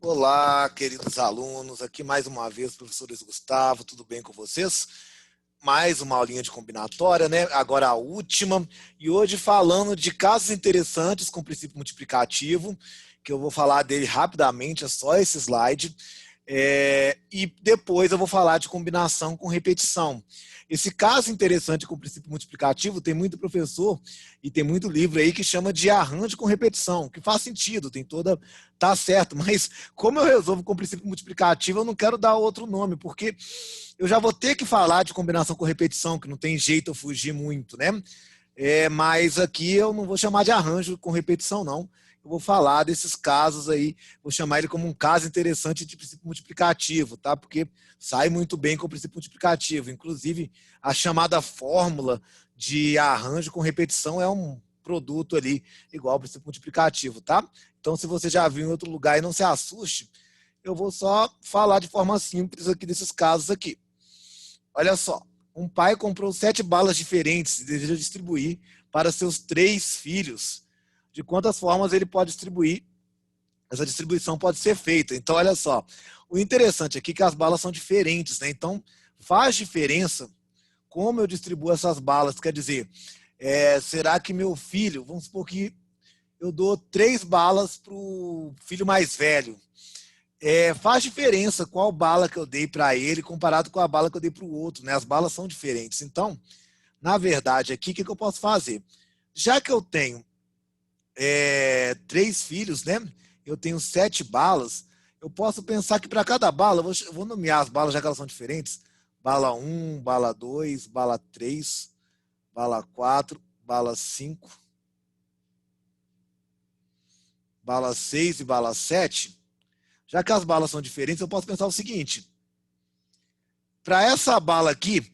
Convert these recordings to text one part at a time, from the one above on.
Olá, queridos alunos, aqui mais uma vez, professor Luiz Gustavo, tudo bem com vocês? Mais uma aulinha de combinatória, né? Agora a última, e hoje falando de casos interessantes com princípio multiplicativo, que eu vou falar dele rapidamente, é só esse slide. E depois eu vou falar de combinação com repetição. Esse caso interessante com o princípio multiplicativo, tem muito professor e tem muito livro aí que chama de arranjo com repetição, que faz sentido, tá certo, mas como eu resolvo com o princípio multiplicativo, eu não quero dar outro nome, porque eu já vou ter que falar de combinação com repetição, que não tem jeito eu fugir muito, né? Mas aqui eu não vou chamar de arranjo com repetição, não. Eu vou falar desses casos aí, vou chamar ele como um caso interessante de princípio multiplicativo, tá? Porque sai muito bem com o princípio multiplicativo. Inclusive, a chamada fórmula de arranjo com repetição é um produto ali igual ao princípio multiplicativo, tá? Então, se você já viu em outro lugar e não se assuste, eu vou só falar de forma simples aqui desses casos aqui. Olha só, um pai comprou 7 balas diferentes e deseja distribuir para seus 3 filhos. De quantas formas ele pode distribuir? Essa distribuição pode ser feita. Então, olha só, o interessante aqui é que as balas são diferentes, né? Então, faz diferença como eu distribuo essas balas. Quer dizer, será que meu filho, vamos supor que eu dou 3 balas para o filho mais velho. Faz diferença qual bala que eu dei para ele comparado com a bala que eu dei para o outro, né? As balas são diferentes. Então, na verdade, aqui, o que eu posso fazer? Já que eu tenho 3 filhos, né? Eu tenho 7 balas. Eu posso pensar que para cada bala, eu vou nomear as balas, já que elas são diferentes. Bala 1, bala 2, bala 3, bala 4, bala 5, bala 6 e bala 7. Já que as balas são diferentes, eu posso pensar o seguinte: para essa bala aqui,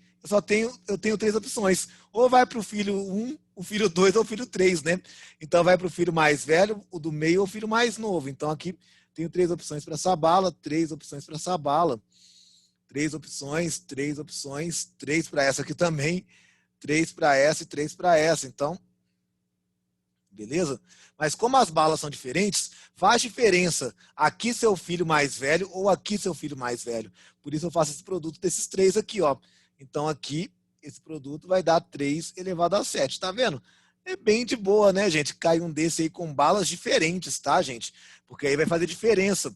eu tenho 3 opções. Ou vai para o filho 1, o filho 2 ou o filho 3, né? Então vai para o filho mais velho, o do meio ou o filho mais novo. Então aqui tenho 3 opções para essa bala, 3 opções para essa bala, 3 opções, 3 opções, 3 para essa aqui também, 3 para essa e 3 para essa. Então, beleza? Mas como as balas são diferentes, faz diferença aqui seu filho mais velho ou aqui seu filho mais velho. Por isso eu faço esse produto desses 3 aqui, ó. Então aqui, esse produto vai dar 3 elevado a 7, tá vendo? É bem de boa, né, gente? Cai um desse aí com balas diferentes, tá, gente? Porque aí vai fazer diferença.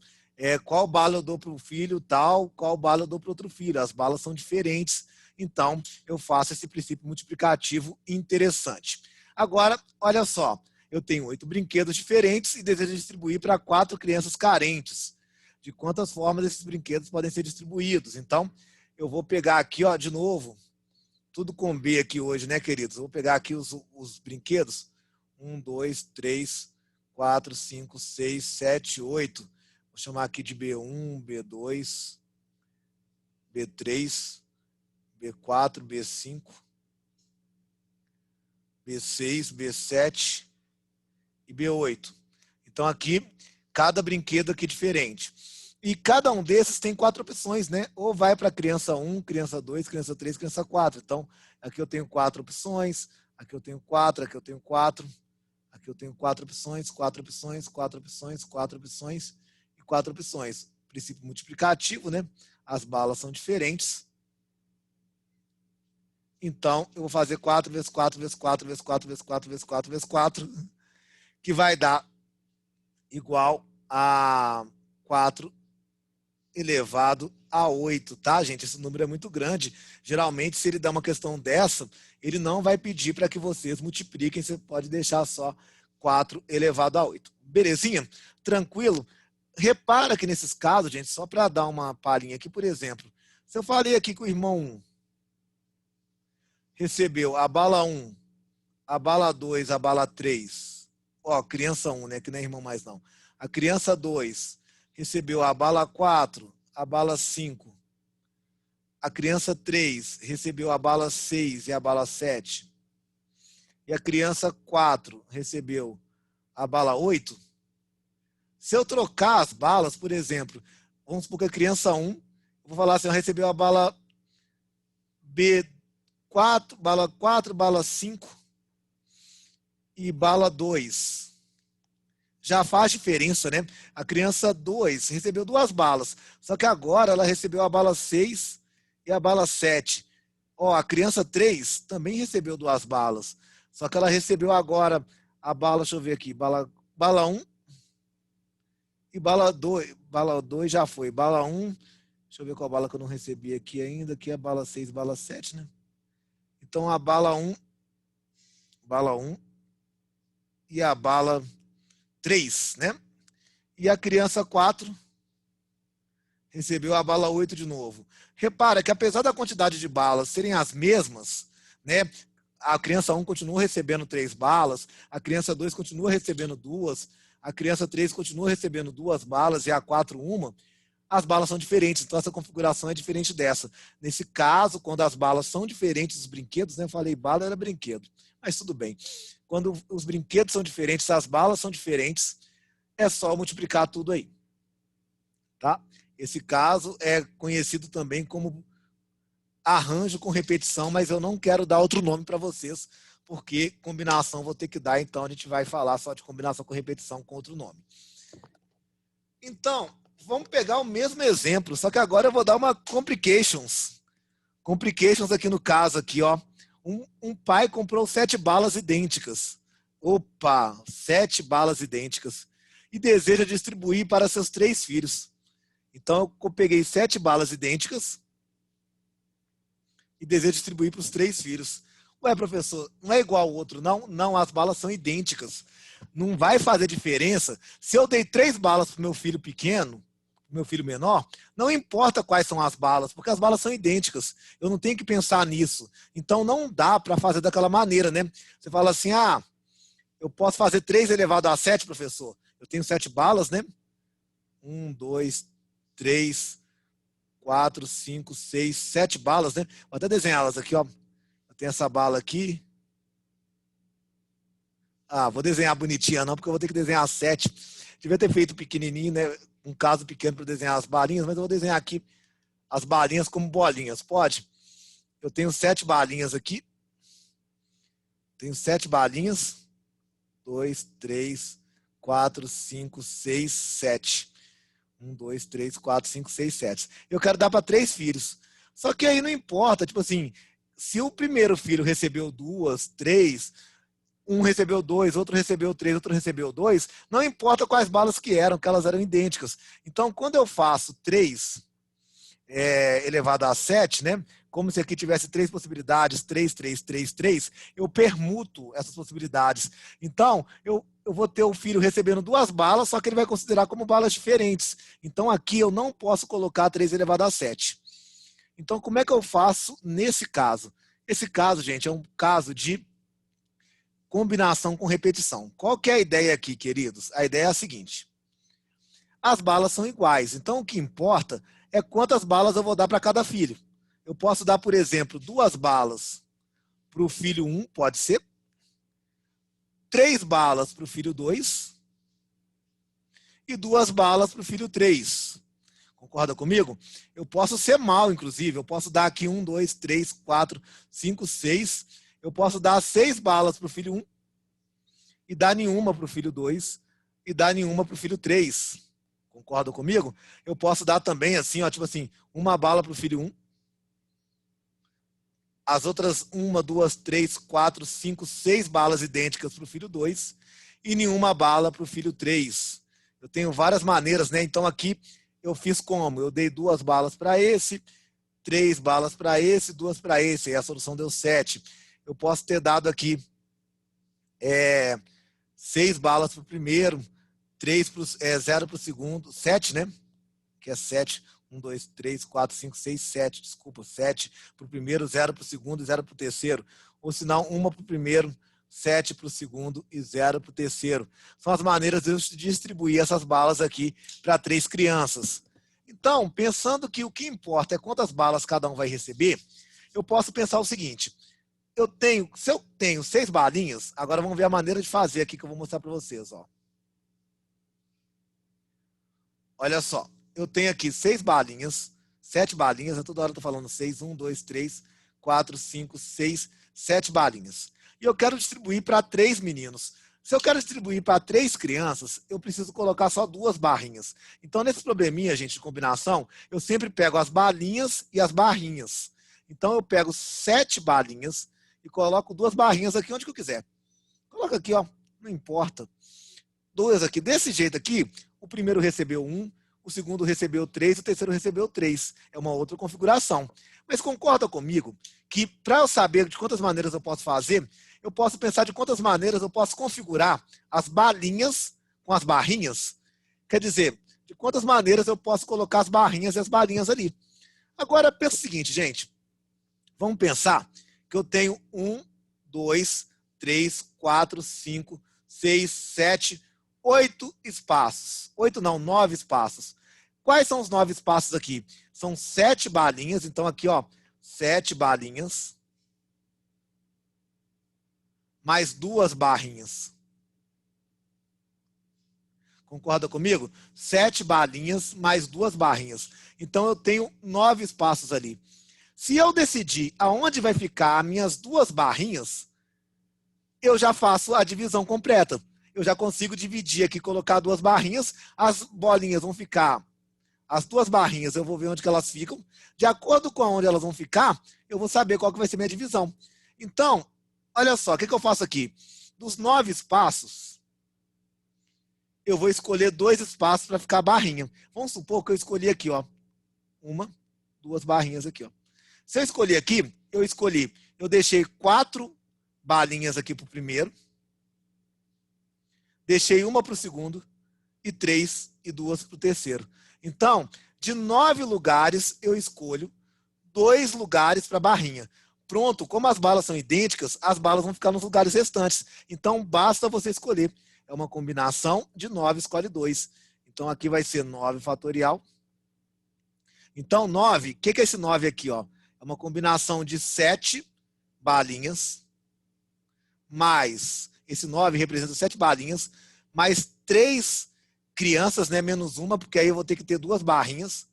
Qual bala eu dou para o filho tal, qual bala eu dou para outro filho. As balas são diferentes. Então, eu faço esse princípio multiplicativo interessante. Agora, olha só. Eu tenho 8 brinquedos diferentes e desejo distribuir para 4 crianças carentes. De quantas formas esses brinquedos podem ser distribuídos? Então, eu vou pegar aqui, ó, de novo, tudo com B aqui hoje, né, queridos? Eu vou pegar aqui os brinquedos. 1, 2, 3, 4, 5, 6, 7, 8. Vou chamar aqui de B1, B2, B3, B4, B5, B6, B7 e B8. Então aqui, cada brinquedo aqui diferente. E cada um desses tem 4 opções, né? Ou vai para criança 1, criança 2, criança 3, criança 4. Então, aqui eu tenho 4 opções, aqui eu tenho 4, aqui eu tenho 4, aqui eu tenho 4 opções, 4 opções, 4 opções, 4 opções e 4 opções. Princípio multiplicativo, né? As balas são diferentes. Então, eu vou fazer 4 vezes 4 vezes 4 vezes 4 vezes 4 vezes 4 vezes 4, que vai dar igual a 4 elevado a 8, tá, gente? Esse número é muito grande. Geralmente, se ele dá uma questão dessa, ele não vai pedir para que vocês multipliquem, você pode deixar só 4 elevado a 8. Belezinha? Tranquilo? Repara que nesses casos, gente, só para dar uma palhinha aqui, por exemplo, se eu falei aqui que o irmão 1 recebeu a bala 1, a bala 2, a bala 3, ó, criança 1, né, que não é irmão mais não. A criança 2 recebeu a bala 4, a bala 5. A criança 3 recebeu a bala 6 e a bala 7. E a criança 4 recebeu a bala 8. Se eu trocar as balas, por exemplo, vamos supor que a criança 1, eu vou falar assim, recebeu a bala B4, bala 4, bala 5 e bala 2. já faz diferença, né? A criança 2 recebeu 2 balas, só que agora ela recebeu a bala 6 e a bala 7. Ó, a criança 3 também recebeu 2 balas, só que ela recebeu agora a bala, deixa eu ver aqui, bala 1 e bala 2. Bala 2 já foi, bala 1, deixa eu ver qual bala que eu não recebi aqui ainda, aqui é a bala 6, bala 7, né? Então a bala 1 e a bala 3, né? E a criança 4 recebeu a bala 8 de novo. Repara que apesar da quantidade de balas serem as mesmas, né? A criança 1 continua recebendo 3 balas, a criança 2 continua recebendo 2, a criança 3 continua recebendo 2 balas e a 4 uma. As balas são diferentes, então essa configuração é diferente dessa. Nesse caso, quando as balas são diferentes dos brinquedos, né? Eu falei bala era brinquedo, mas tudo bem. Quando os brinquedos são diferentes, as balas são diferentes, é só multiplicar tudo aí. Tá? Esse caso é conhecido também como arranjo com repetição, mas eu não quero dar outro nome para vocês, porque combinação vou ter que dar, então a gente vai falar só de combinação com repetição com outro nome. Então, vamos pegar o mesmo exemplo, só que agora eu vou dar uma complications. Complications aqui no caso, aqui, ó. Um pai comprou 7 balas idênticas. Opa, 7 balas idênticas. E deseja distribuir para seus 3 filhos. Então, eu peguei 7 balas idênticas e desejo distribuir para os 3 filhos. Ué, professor, não é igual ao outro, não? Não, as balas são idênticas. Não vai fazer diferença. Se eu dei 3 balas para o meu filho pequeno, meu filho menor, não importa quais são as balas, porque as balas são idênticas. Eu não tenho que pensar nisso. Então não dá para fazer daquela maneira, né? Você fala assim, eu posso fazer 3 elevado a 7, professor. Eu tenho 7 balas, né? 1, 2, 3, 4, 5, 6, 7 balas, né? Vou até desenhá-las aqui, ó. Eu tenho essa bala aqui. Vou desenhar bonitinha não, porque eu vou ter que desenhar 7. Devia ter feito pequenininho, né? Um caso pequeno para desenhar as balinhas, mas eu vou desenhar aqui as balinhas como bolinhas. Pode? Eu tenho 7 balinhas aqui. Tenho 7 balinhas. 2, 3, 4, 5, 6, 7. 1, 2, 3, 4, 5, 6, 7. Eu quero dar para 3 filhos. Só que aí não importa, tipo assim, se o primeiro filho recebeu 2, 3, um recebeu 2, outro recebeu 3, outro recebeu 2, não importa quais balas que elas eram idênticas. Então, quando eu faço 3 elevado a 7, né? Como se aqui tivesse 3 possibilidades, 3, 3, 3, 3, eu permuto essas possibilidades. Então, eu vou ter o filho recebendo 2 balas, só que ele vai considerar como balas diferentes. Então, aqui eu não posso colocar 3 elevado a 7. Então, como é que eu faço nesse caso? Esse caso, gente, é um caso de combinação com repetição. Qual que é a ideia aqui, queridos? A ideia é a seguinte. As balas são iguais, então o que importa é quantas balas eu vou dar para cada filho. Eu posso dar, por exemplo, 2 balas para o filho 1, pode ser. 3 balas para o filho 2 e 2 balas para o filho 3. Concorda comigo? Eu posso ser mal, inclusive. Eu posso dar aqui 1, 2, 3, 4, 5, 6. Eu posso dar 6 balas para o filho 1 e dar nenhuma para o filho 2 e dar nenhuma para o filho 3. Concorda comigo? Eu posso dar também assim, ó, tipo assim, 1 bala para o filho 1. As outras 1, 2, 3, 4, 5, 6 balas idênticas para o filho 2 e nenhuma bala para o filho 3. Eu tenho várias maneiras, né? Então aqui eu fiz como? Eu dei 2 balas para esse, 3 balas para esse, 2 para esse. E a solução deu 7. Eu posso ter dado aqui 6 balas para o primeiro, 0 para o segundo, 7, né? Que é 7. 1, 2, 3, 4, 5, 6, 7. Desculpa, 7 para o primeiro, 0 para o segundo e 0 para o terceiro. Ou se não, 1 para o primeiro, 7 para o segundo e 0 para o terceiro. São as maneiras de eu distribuir essas balas aqui para 3 crianças. Então, pensando que o que importa é quantas balas cada um vai receber, eu posso pensar o seguinte. Se eu tenho 6 balinhas, agora vamos ver a maneira de fazer aqui que eu vou mostrar para vocês. Ó. Olha só. Eu tenho aqui 6 balinhas, 7 balinhas, toda hora eu tô falando 6, 1, 2, 3, 4, 5, 6, 7 balinhas. E eu quero distribuir para 3 meninos. Se eu quero distribuir para 3 crianças, eu preciso colocar só 2 barrinhas. Então, nesse probleminha, gente, de combinação, eu sempre pego as balinhas e as barrinhas. Então, eu pego 7 balinhas e coloco 2 barrinhas aqui onde que eu quiser. Coloca aqui, ó, não importa. 2 aqui. Desse jeito aqui, o primeiro recebeu 1, o segundo recebeu 3, o terceiro recebeu 3. É uma outra configuração. Mas concorda comigo que para eu saber de quantas maneiras eu posso fazer, eu posso pensar de quantas maneiras eu posso configurar as balinhas com as barrinhas? Quer dizer, de quantas maneiras eu posso colocar as barrinhas e as balinhas ali. Agora, pensa o seguinte, gente. Vamos pensar que eu tenho 1, 2, 3, 4, 5, 6, 7, 8 espaços. 8 não, 9 espaços. Quais são os 9 espaços aqui? São 7 balinhas. Então, aqui, ó, 7 balinhas. Mais 2 barrinhas. Concorda comigo? 7 balinhas mais 2 barrinhas. Então, eu tenho 9 espaços ali. Se eu decidir aonde vai ficar as minhas 2 barrinhas, eu já faço a divisão completa. Eu já consigo dividir aqui, colocar 2 barrinhas, as bolinhas vão ficar, as 2 barrinhas eu vou ver onde que elas ficam. De acordo com onde elas vão ficar, eu vou saber qual que vai ser minha divisão. Então, olha só, o que eu faço aqui? Dos 9 espaços, eu vou escolher 2 espaços para ficar a barrinha. Vamos supor que eu escolhi aqui, ó, 1, 2 barrinhas aqui, ó. Se eu escolher aqui, eu deixei 4 balinhas aqui para o primeiro, deixei 1 para o segundo e 3 e 2 para o terceiro. Então, de 9 lugares, eu escolho 2 lugares para a barrinha. Pronto, como as balas são idênticas, as balas vão ficar nos lugares restantes. Então, basta você escolher. É uma combinação de 9, escolhe 2. Então, aqui vai ser 9 fatorial. Então, 9, o que é esse 9 aqui, ó? É uma combinação de 7 balinhas, mais, esse 9 representa 7 balinhas, mais 3 crianças, né, menos 1, porque aí eu vou ter que ter 2 barrinhas,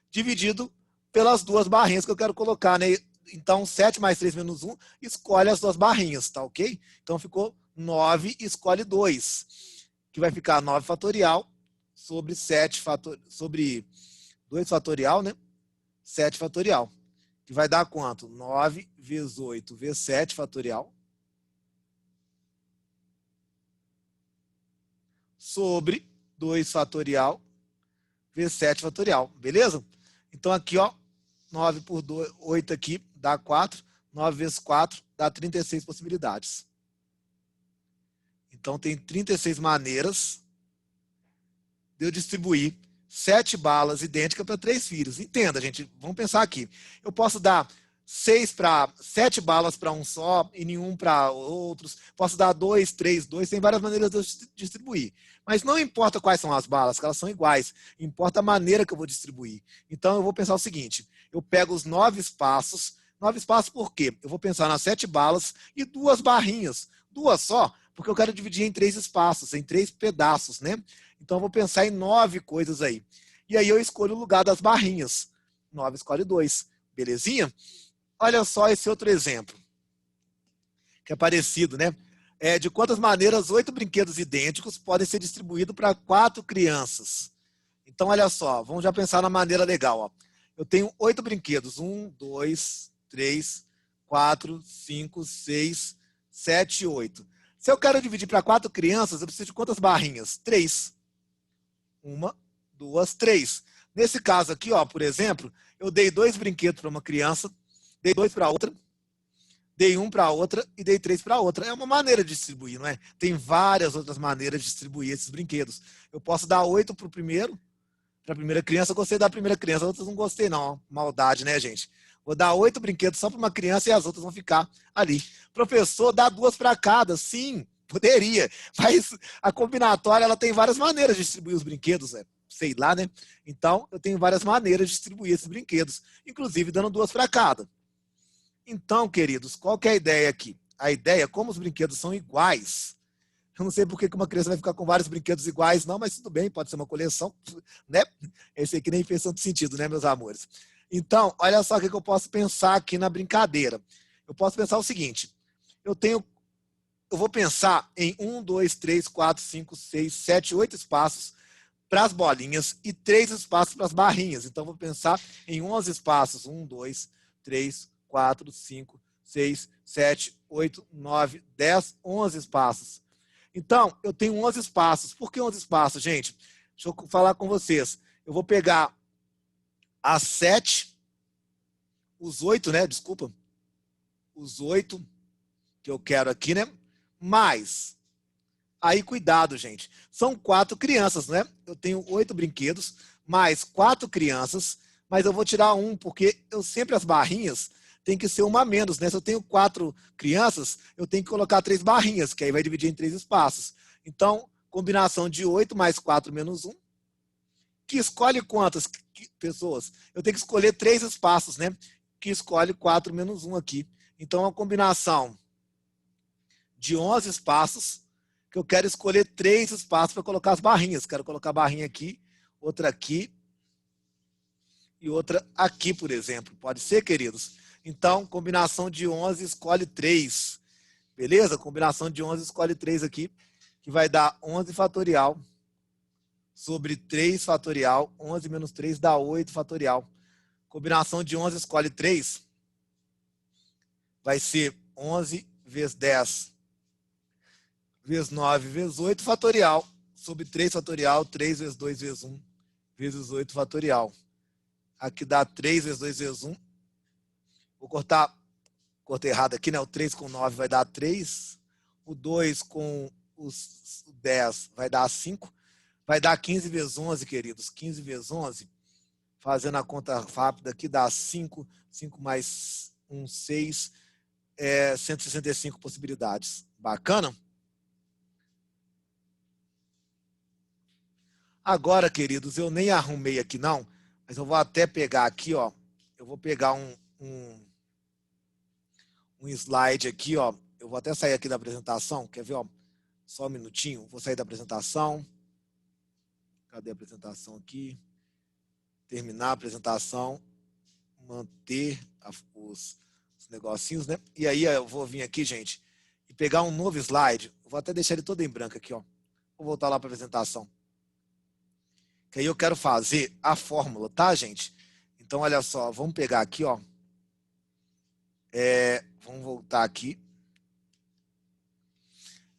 dividido pelas 2 barrinhas que eu quero colocar, né? Então, 7 mais 3 menos 1, escolhe as 2 barrinhas, tá ok? Então, ficou 9, escolhe 2, que vai ficar 9 fatorial sobre 7 fatorial, sobre 2 fatorial, né? 7 fatorial. Que vai dar quanto? 9 vezes 8 vezes 7 fatorial. Sobre 2 fatorial vezes 7 fatorial. Beleza? Então aqui, ó, 9 por 2, 8 aqui, dá 4. 9 vezes 4 dá 36 possibilidades. Então tem 36 maneiras de eu distribuir 7 balas idênticas para 3 filhos. Entenda, gente, vamos pensar aqui. Eu posso dar 7 balas para um só e nenhum para outros. Posso dar 2, 3, 2. Tem várias maneiras de eu distribuir. Mas não importa quais são as balas, que elas são iguais. Importa a maneira que eu vou distribuir. Então eu vou pensar o seguinte. Eu pego os 9 espaços. 9 espaços por quê? Eu vou pensar nas 7 balas e 2 barrinhas. 2 só, porque eu quero dividir em 3 espaços, em 3 pedaços, né? Então, eu vou pensar em 9 coisas aí. E aí, eu escolho o lugar das barrinhas. 9 escolhe 2. Belezinha? Olha só esse outro exemplo. Que é parecido, né? De quantas maneiras 8 brinquedos idênticos podem ser distribuídos para 4 crianças. Então, olha só. Vamos já pensar na maneira legal. Ó. Eu tenho 8 brinquedos. 1, 2, 3, 4, 5, 6, 7 e 8. Se eu quero dividir para 4 crianças, eu preciso de quantas barrinhas? 3. 1, 2, 3. Nesse caso aqui, ó, por exemplo, eu dei 2 brinquedos para uma criança, dei 2 para outra, dei 1 para outra e dei 3 para outra. É uma maneira de distribuir, não é? Tem várias outras maneiras de distribuir esses brinquedos. Eu posso dar 8 para o primeiro, para a primeira criança, eu gostei da primeira criança, outras não gostei não. Maldade, né, gente? Vou dar 8 brinquedos só para uma criança e as outras vão ficar ali. Professor, dá 2 para cada. Sim, poderia. Mas a combinatória ela tem várias maneiras de distribuir os brinquedos, sei lá, né? Então, eu tenho várias maneiras de distribuir esses brinquedos, inclusive dando 2 para cada. Então, queridos, qual que é a ideia aqui? A ideia, como os brinquedos são iguais, eu não sei por que uma criança vai ficar com vários brinquedos iguais, não, mas tudo bem, pode ser uma coleção, né? Esse aqui nem fez tanto sentido, né, meus amores? Então, olha só o que eu posso pensar aqui na brincadeira. Eu posso pensar o seguinte, eu tenho eu vou pensar em 1, 2, 3, 4, 5, 6, 7, 8 espaços para as bolinhas e 3 espaços para as barrinhas. Então, eu vou pensar em 11 espaços. 1, 2, 3, 4, 5, 6, 7, 8, 9, 10, 11 espaços. Então, eu tenho 11 espaços. Por que 11 espaços, gente? Deixa eu falar com vocês. Eu vou pegar as 7, os 8, né? Desculpa. Os 8 que eu quero aqui, né? Mais. Aí, cuidado, gente. São 4 crianças, né? Eu tenho 8 brinquedos, mais 4 crianças, mas eu vou tirar um, porque eu sempre as barrinhas tem que ser uma a menos, né? Se eu tenho 4 crianças, eu tenho que colocar 3 barrinhas, que aí vai dividir em 3 espaços. Então, combinação de 8 mais 4 menos 1, que escolhe quantas pessoas? Eu tenho que escolher 3 espaços, né? Que escolhe 4 menos 1 aqui. Então, a combinação de 11 espaços, que eu quero escolher 3 espaços para colocar as barrinhas. Quero colocar a barrinha aqui, outra aqui e outra aqui, por exemplo. Pode ser, queridos? Então, combinação de 11 escolhe 3. Beleza? Combinação de 11 escolhe 3 aqui, que vai dar 11 fatorial sobre 3 fatorial. 11 menos 3 dá 8 fatorial. Combinação de 11 escolhe 3 vai ser 11 vezes 10 vezes 9 vezes 8 fatorial sobre 3 fatorial, 3 vezes 2 vezes 1 vezes 8 fatorial. Aqui dá 3 vezes 2 vezes 1. Vou cortei errado aqui, né? O 3 com 9 vai dar 3. O 2 com os 10 vai dar 5. Vai dar 15 vezes 11, queridos. 15 vezes 11. Fazendo a conta rápida aqui, dá 5. 5 mais 1, 6. 165 possibilidades. Bacana? Agora, queridos, eu nem arrumei aqui não, mas eu vou até pegar aqui, ó. Eu vou pegar um slide aqui, ó. Eu vou até sair aqui da apresentação. Quer ver, ó? Só um minutinho. Vou sair da apresentação. Cadê a apresentação aqui? Terminar a apresentação. Manter os negocinhos, né? E aí eu vou vir aqui, gente, e pegar um novo slide. Eu vou até deixar ele todo em branco aqui, ó. Vou voltar lá para a apresentação. Que aí eu quero fazer a fórmula, tá, gente? Então, olha só, vamos pegar aqui, ó. Vamos voltar aqui.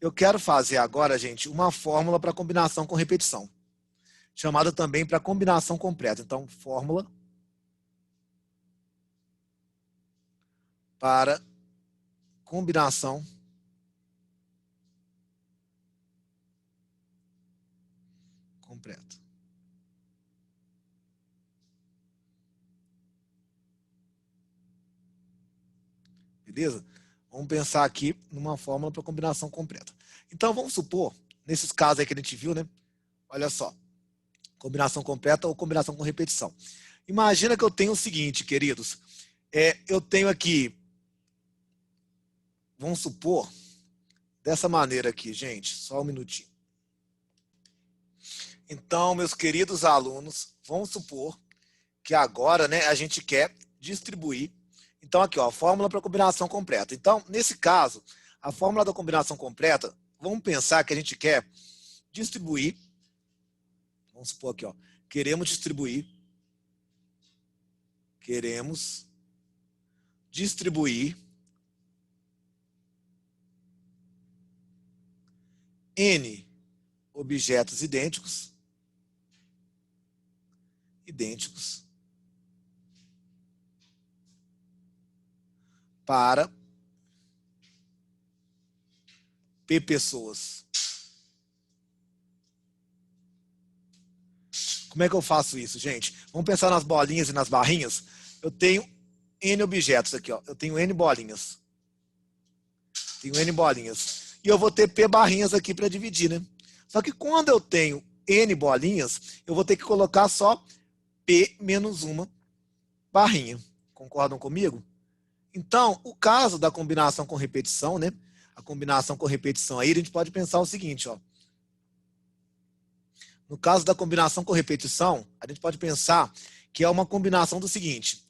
Eu quero fazer agora, gente, uma fórmula para combinação com repetição. Chamada também para combinação completa. Então, fórmula para combinação completa. Beleza? Vamos pensar aqui numa fórmula para combinação completa. Então, vamos supor, nesses casos aí que a gente viu, né? Olha só. Combinação completa ou combinação com repetição. Imagina que eu tenho o seguinte, queridos. Eu tenho aqui, vamos supor, dessa maneira aqui, gente. Só um minutinho. Então, meus queridos alunos, vamos supor que agora, né, a gente quer distribuir. Então, aqui, ó, a fórmula para combinação completa. Então, nesse caso, a fórmula da combinação completa, vamos pensar que a gente quer distribuir. Vamos supor aqui, ó, queremos distribuir N objetos idênticos para P pessoas. Como é que eu faço isso, gente? Vamos pensar nas bolinhas e nas barrinhas. Eu tenho N objetos aqui, ó. Eu tenho N bolinhas. E eu vou ter P barrinhas aqui para dividir, né? Só que quando eu tenho N bolinhas, eu vou ter que colocar só P menos uma barrinha. Concordam comigo? Então, o caso da combinação com repetição, né? A combinação com repetição aí, a gente pode pensar o seguinte, ó. No caso da combinação com repetição, a gente pode pensar que é uma combinação do seguinte.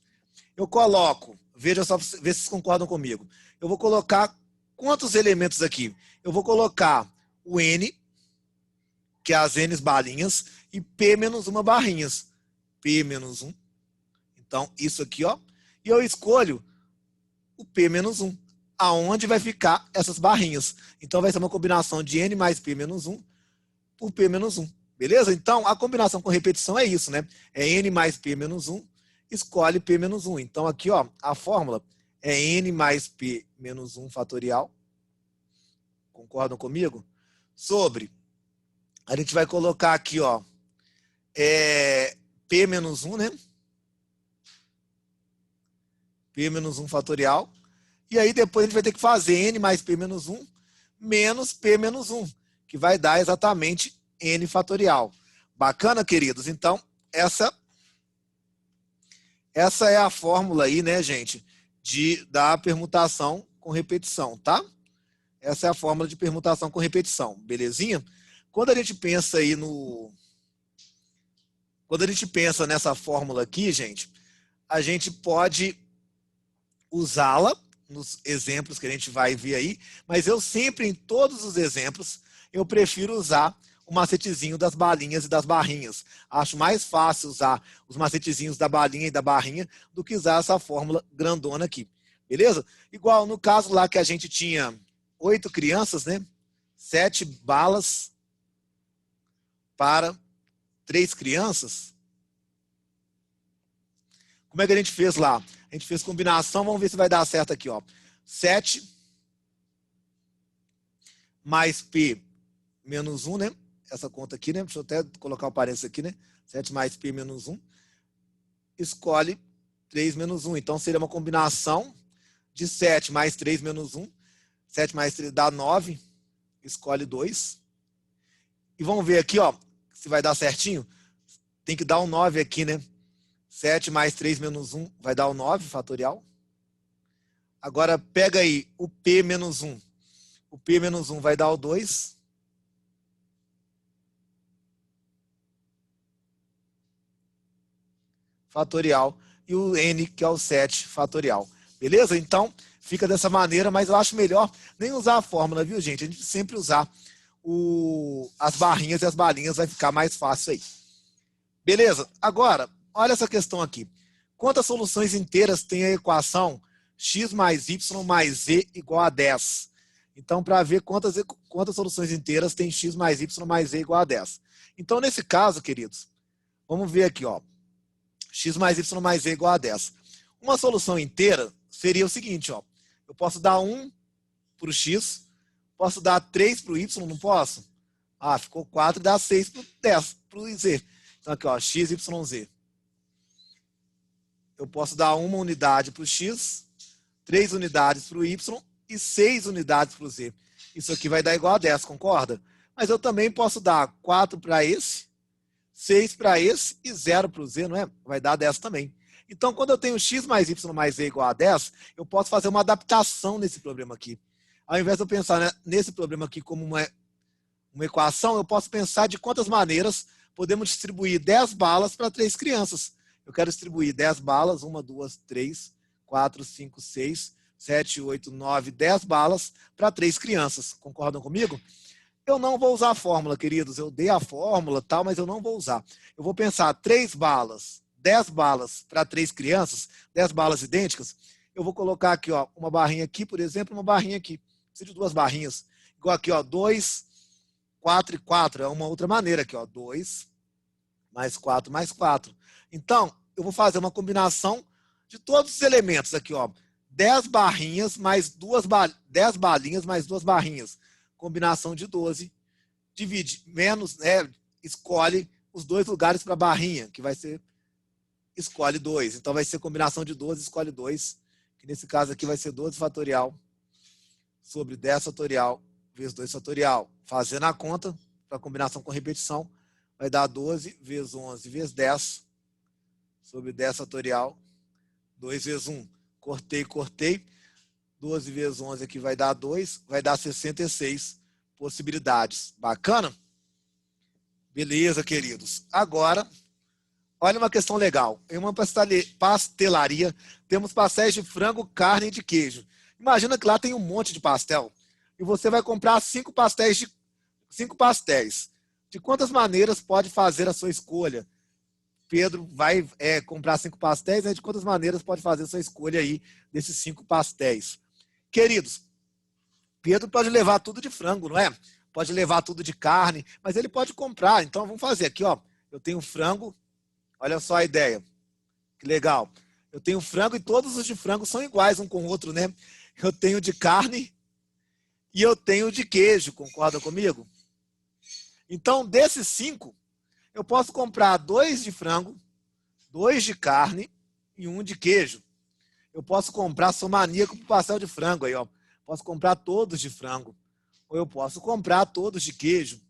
Eu coloco, veja só, vê se vocês concordam comigo. Eu vou colocar quantos elementos aqui? eu vou colocar o N, que é as N balinhas, e P menos uma barrinhas. P menos 1. Então, isso aqui, ó. E eu escolho o P menos 1, aonde vai ficar essas barrinhas. Então, vai ser uma combinação de N mais P menos 1 por P menos 1. Beleza? Então, a combinação com repetição é isso, né? É N mais P menos 1, escolhe P menos 1. Então, aqui, ó, a fórmula é N mais P menos 1 fatorial. Concordam comigo? Sobre, a gente vai colocar aqui, ó, P menos 1, né? P menos 1 fatorial. E aí, depois a gente vai ter que fazer N mais P menos 1 menos P menos 1, que vai dar exatamente N fatorial. Bacana, queridos? Então, essa é a fórmula aí, né, gente, da permutação com repetição, tá? Essa é a fórmula de permutação com repetição, belezinha? Quando a gente pensa aí Quando a gente pensa nessa fórmula aqui, gente, a gente pode usá-la nos exemplos que a gente vai ver aí, mas eu sempre, em todos os exemplos, eu prefiro usar o macetezinho das balinhas e das barrinhas. Acho mais fácil usar os macetezinhos da balinha e da barrinha do que usar essa fórmula grandona aqui. Beleza? Igual no caso lá que a gente tinha 8 crianças, né? 7 balas para 3 crianças. Como é que a gente fez lá? A gente fez combinação, vamos ver se vai dar certo aqui, ó. 7 mais P menos 1, né? Essa conta aqui, né? Deixa eu até colocar o parênteses aqui, né? 7 mais P menos 1. Escolhe 3 menos 1. Então, seria uma combinação de 7 mais 3 menos 1. 7 mais 3 dá 9. Escolhe 2. E vamos ver aqui, ó, se vai dar certinho. Tem que dar um 9 aqui, né? 7 mais 3 menos 1 vai dar o 9 fatorial. Agora, pega aí o P menos 1. O P menos 1 vai dar o 2. Fatorial. E o N, que é o 7 fatorial. Beleza? Então, fica dessa maneira, mas eu acho melhor nem usar a fórmula, viu, gente? A gente sempre usar as barrinhas e as balinhas, vai ficar mais fácil aí. Beleza? Agora, olha essa questão aqui. Quantas soluções inteiras tem a equação x mais y mais z igual a 10? Então, para ver quantas soluções inteiras tem x mais y mais z igual a 10. Então, nesse caso, queridos, vamos ver aqui, ó. X mais y mais z igual a 10. Uma solução inteira seria o seguinte, ó. Eu posso dar 1 para o x, posso dar 3 para o y, não posso? Ah, ficou 4 e dá 6 para o 10, para o z. Então, aqui, ó, x, y, z. Eu posso dar 1 unidade para o x, 3 unidades para o y e 6 unidades para o z. Isso aqui vai dar igual a 10, concorda? Mas eu também posso dar 4 para esse, 6 para esse e 0 para o z, não é? Vai dar 10 também. Então, quando eu tenho x mais y mais z igual a 10, eu posso fazer uma adaptação nesse problema aqui. Ao invés de eu pensar, né, nesse problema aqui como uma equação, eu posso pensar de quantas maneiras podemos distribuir 10 balas para 3 crianças. Eu quero distribuir 10 balas, 1, 2, 3, 4, 5, 6, 7, 8, 9, 10 balas para 3 crianças. Concordam comigo? Eu não vou usar a fórmula, queridos. Eu dei a fórmula, tal, mas eu não vou usar. Eu vou pensar 3 balas, 10 balas para 3 crianças, 10 balas idênticas. Eu vou colocar aqui, ó, uma barrinha aqui, por exemplo, uma barrinha aqui. Preciso de 2 barrinhas. Igual aqui, ó, 2, 4 e 4. É uma outra maneira aqui, ó. 2 mais 4 mais 4. Então, eu vou fazer uma combinação de todos os elementos aqui, ó. 10 barrinhas mais 10 balinhas mais 2 barrinhas. Combinação de 12. Divide, menos, né? Escolhe os 2 lugares para a barrinha, que vai ser, escolhe 2. Então, vai ser combinação de 12, escolhe 2. Que nesse caso aqui vai ser 12 fatorial sobre 10 fatorial vezes 2 fatorial. Fazendo a conta, para a combinação com repetição, vai dar 12 vezes 11 vezes 10 sobre 10 fatorial, 2 vezes 1. Cortei, cortei. 12 vezes 11 aqui vai dar 2, vai dar 66 possibilidades. Bacana? Beleza, queridos. Agora, olha uma questão legal. Em uma pastelaria, temos pastéis de frango, carne e de queijo. Imagina que lá tem um monte de pastel. e você vai comprar 5 pastéis. De quantas maneiras pode fazer a sua escolha? Pedro vai comprar 5 pastéis, né? De quantas maneiras pode fazer a sua escolha aí desses 5 pastéis? Queridos, Pedro pode levar tudo de frango, não é? Pode levar tudo de carne, mas ele pode comprar. Então vamos fazer aqui, ó. Eu tenho frango, olha só a ideia. Que legal. Eu tenho frango e todos os de frango são iguais um com o outro, né? Eu tenho de carne e eu tenho de queijo, concorda comigo? Então, desses 5, eu posso comprar 2 de frango, 2 de carne e 1 de queijo. Eu posso comprar, sou maníaco pro pastel de frango aí, ó. Posso comprar todos de frango. Ou eu posso comprar todos de queijo.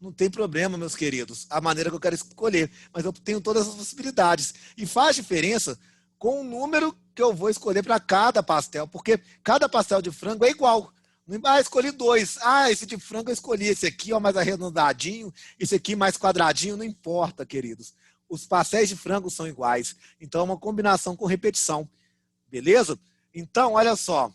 Não tem problema, meus queridos, a maneira que eu quero escolher. Mas eu tenho todas as possibilidades. E faz diferença com o número que eu vou escolher para cada pastel. Porque cada pastel de frango é igual. Escolhi 2. Esse de frango eu escolhi. Esse aqui, ó, mais arredondadinho. Esse aqui mais quadradinho. Não importa, queridos. Os pastéis de frango são iguais. Então é uma combinação com repetição. Beleza? Então, olha só.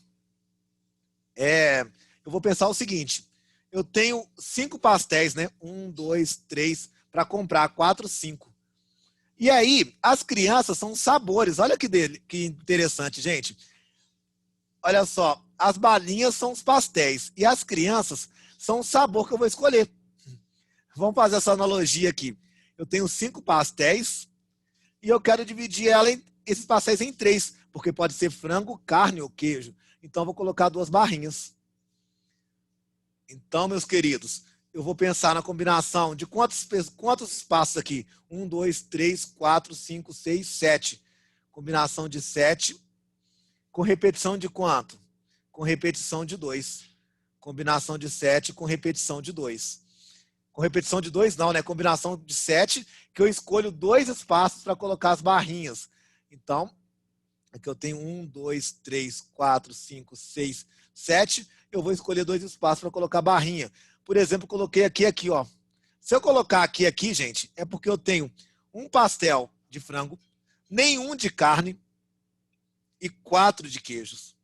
Eu vou pensar o seguinte. Eu tenho 5 pastéis, né? 1, 2, 3, para comprar 4, 5. E aí, as crianças são sabores. Olha que interessante, gente. Olha só, as balinhas são os pastéis e as crianças são o sabor que eu vou escolher. Vamos fazer essa analogia aqui. Eu tenho 5 pastéis e eu quero dividir esses pastéis em 3, porque pode ser frango, carne ou queijo. Então, eu vou colocar 2 barrinhas. Então, meus queridos, eu vou pensar na combinação de quantos espaços aqui? 1, 2, 3, 4, 5, 6, 7. Combinação de 7. Com repetição de quanto? Com repetição de 2. Combinação de 7 com repetição de 2. Com repetição de 2 não, né? Combinação de 7, que eu escolho 2 espaços para colocar as barrinhas. Então, aqui eu tenho 1, 2, 3, 4, 5, 6, 7. Eu vou escolher 2 espaços para colocar barrinha. Por exemplo, coloquei aqui, ó. Se eu colocar aqui, gente, é porque eu tenho um pastel de frango, nenhum de carne e 4 de queijos.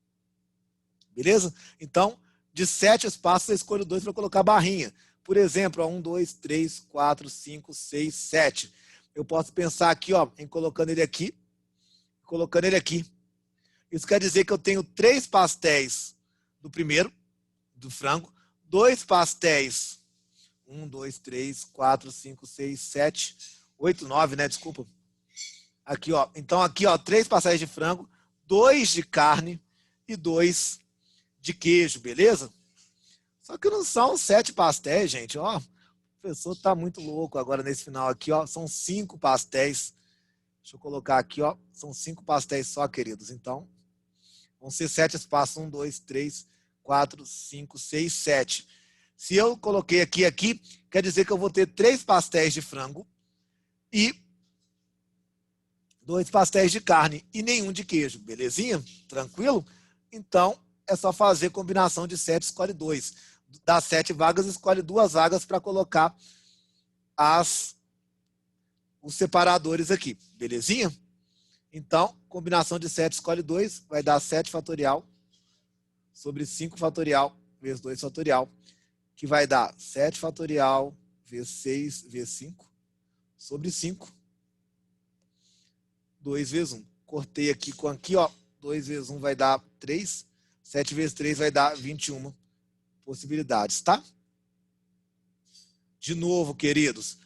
Beleza? Então, de 7 espaços, eu escolho 2 para colocar barrinha. Por exemplo, 1, 2, 3, 4, 5, 6, 7. Eu posso pensar aqui, ó, em colocando ele aqui, colocando ele aqui. Isso quer dizer que eu tenho 3 pastéis do primeiro, do frango, 2 pastéis, 1, 2, 3, 4, 5, 6, 7, 8, 9, né? Desculpa. Aqui, ó. Então, aqui, ó, 3 pastéis de frango, 2 de carne e 2 de queijo, beleza? Só que não são 7 pastéis, gente, ó. O professor tá muito louco agora nesse final aqui, ó. São 5 pastéis. Deixa eu colocar aqui, ó. São 5 pastéis só, queridos. Então, vão ser 7 espaços. 1, 2, 3, 4, 5, 6, 7. Se eu coloquei aqui, quer dizer que eu vou ter 3 pastéis de frango e 2 pastéis de carne e nenhum de queijo. Belezinha? Tranquilo? Então, é só fazer combinação de 7, escolhe 2. Das 7 vagas, escolhe 2 vagas para colocar os separadores aqui. Belezinha? Então, combinação de 7, escolhe 2, vai dar 7 fatorial sobre 5 fatorial vezes 2 fatorial, que vai dar 7 fatorial vezes 6 vezes 5 sobre 5. 2 vezes 1. Cortei aqui com aqui, ó. 2 vezes 1 vai dar 3. 7 vezes 3 vai dar 21 possibilidades, tá? De novo, queridos,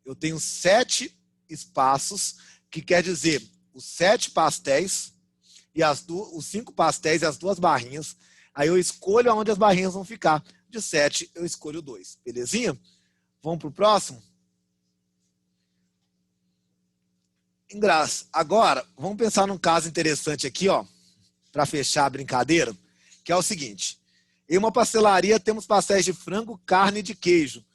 eu tenho 7 espaços, que quer dizer os 7 pastéis e os 5 pastéis e as 2 barrinhas. Aí eu escolho aonde as barrinhas vão ficar. De 7, eu escolho 2. Belezinha? Vamos para o próximo? Agora, vamos pensar num caso interessante aqui, ó, para fechar a brincadeira, que é o seguinte. Em uma pastelaria temos pastéis de frango, carne e de queijo.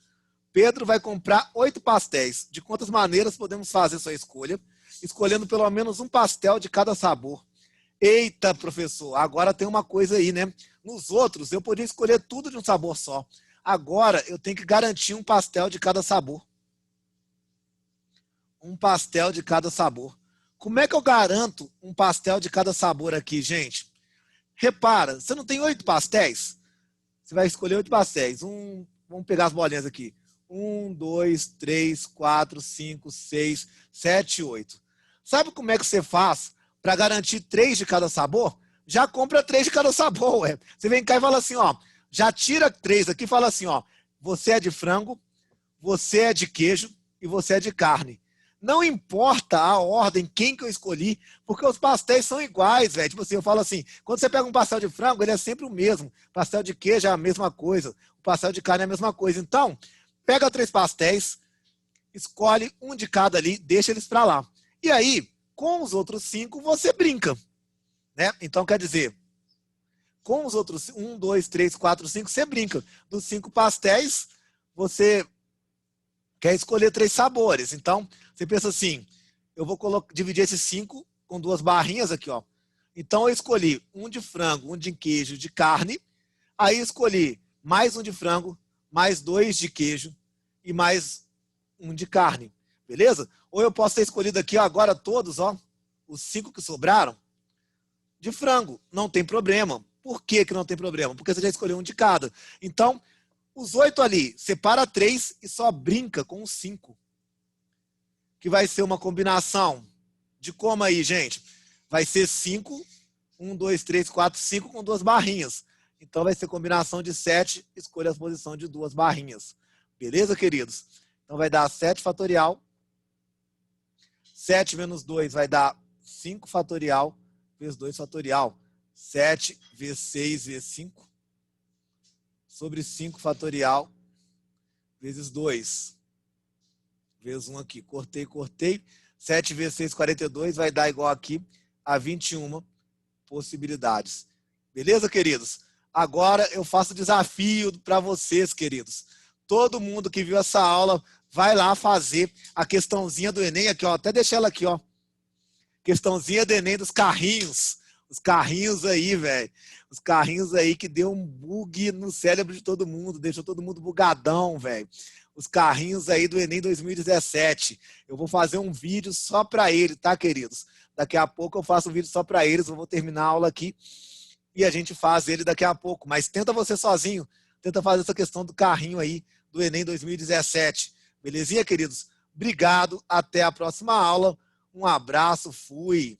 Pedro vai comprar 8 pastéis. De quantas maneiras podemos fazer sua escolha? Escolhendo pelo menos um pastel de cada sabor. Eita, professor, agora tem uma coisa aí, né? Nos outros, eu podia escolher tudo de um sabor só. Agora, eu tenho que garantir um pastel de cada sabor. Um pastel de cada sabor. Como é que eu garanto um pastel de cada sabor aqui, gente? Repara, você não tem 8 pastéis? Você vai escolher 8 pastéis. Vamos pegar as bolinhas aqui. 1, 2, 3, 4, 5, 6, 7, 8. Sabe como é que você faz para garantir 3 de cada sabor? Já compra 3 de cada sabor, ué. Você vem cá e fala assim, ó, já tira 3 aqui e fala assim, ó, você é de frango, você é de queijo e você é de carne. Não importa a ordem, quem que eu escolhi, porque os pastéis são iguais, velho. Tipo assim, eu falo assim, quando você pega um pastel de frango, ele é sempre o mesmo. Pastel de queijo é a mesma coisa. O pastel de carne é a mesma coisa. Então, pega 3 pastéis, escolhe um de cada ali, deixa eles para lá. E aí, com os outros 5, você brinca, né? Então, quer dizer, com os outros 1, 2, 3, 4, 5, você brinca. Dos 5 pastéis, você quer escolher 3 sabores. Então, você pensa assim, eu vou dividir esses 5 com 2 barrinhas aqui, ó. Então, eu escolhi um de frango, um de queijo, de carne. Aí, escolhi mais um de frango, mais 2 de queijo e mais um de carne. Beleza? Ou eu posso ter escolhido aqui, ó, agora todos, ó, os 5 que sobraram, de frango. Não tem problema. Por que que não tem problema? Porque você já escolheu um de cada. Então, os 8 ali, separa 3 e só brinca com os 5. Que vai ser uma combinação de como aí, gente? Vai ser 5, 1, 2, 3, 4, 5 com 2 barrinhas. Então vai ser combinação de 7, escolha a posição de 2 barrinhas. Beleza, queridos? Então vai dar 7 fatorial. 7 menos 2 vai dar 5 fatorial vezes 2 fatorial. 7 vezes 6 vezes 5 sobre 5 fatorial vezes 2. Vezes 1 aqui. Cortei. 7 vezes 6, 42, vai dar igual aqui a 21 possibilidades. Beleza, queridos? Agora eu faço desafio para vocês, queridos. Todo mundo que viu essa aula vai lá fazer a questãozinha do Enem aqui, ó. Até deixei ela aqui, ó. Questãozinha do Enem dos carrinhos. Os carrinhos aí, velho. Os carrinhos aí que deu um bug no cérebro de todo mundo, deixou todo mundo bugadão, velho. Os carrinhos aí do Enem 2017. Eu vou fazer um vídeo só para ele, tá, queridos? Daqui a pouco eu faço um vídeo só para eles, eu vou terminar a aula aqui e a gente faz ele daqui a pouco. Mas tenta você sozinho, tenta fazer essa questão do carrinho aí do Enem 2017. Belezinha, queridos? Obrigado, até a próxima aula. Um abraço, fui!